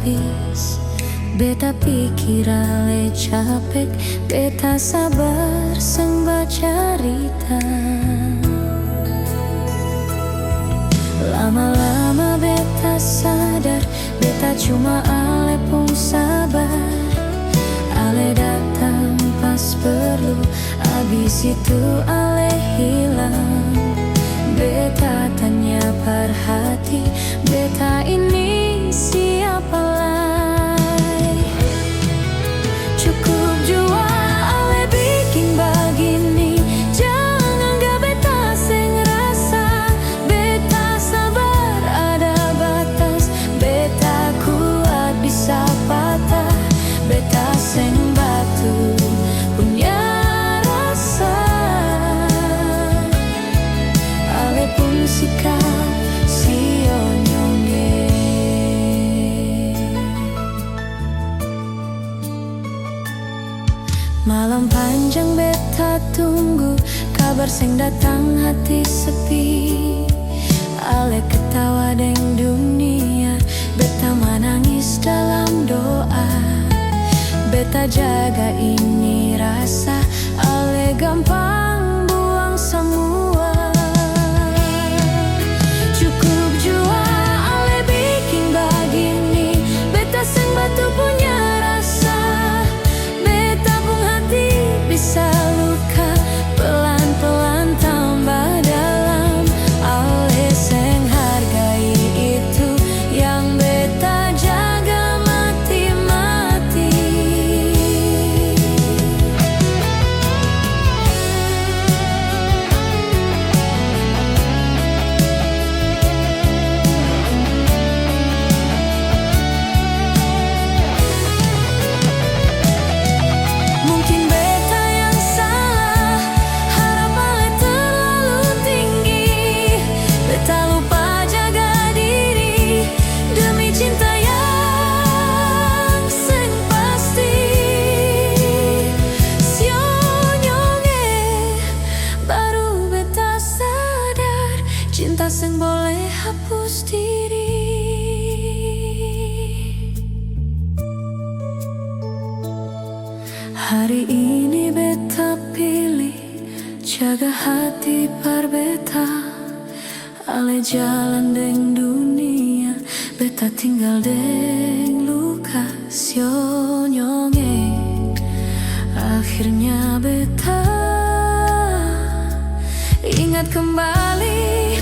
habis. Beta pikir ale capek, beta sabar seng bacarita. Lama-lama beta sadar, beta cuma ale pun sabar. Ale datang pas perlu, abis itu ale hilang. Beta tanya perhati, beta ini siapa lai? Cukup jua ale bikin begini, jangan gak beta seng rasa. Beta sabar ada batas, beta kuat bisa patah. Beta seng batu punya rasa. Ale pun sikap sio nyongge. Malam panjang beta tunggu, kabar seng datang hati sepi. Ale ketawa deng dunia, beta menangis dalam doa. Beta jaga ini rasa, ale gampang buang semua. Cukup jua ale bikin begini, beta seng batu punya rasa. Beta pun hati bisa luka, pelan-pelan tambah dalam. Ale seng hargai itu yang beta jaga mati-mati. Mungkin beta yang salah, harap ale terlalu tinggi. Beta lupa jaga diri demi cinta yang seng pasti. Sio nyonge, baru beta sadar, cinta seng boleh hapus diri. Hari ini beta pilih jaga hati par beta. Ale jalan deng dunia, beta tinggal deng luka. Sio nyonge, akhirnya beta ingat kembali.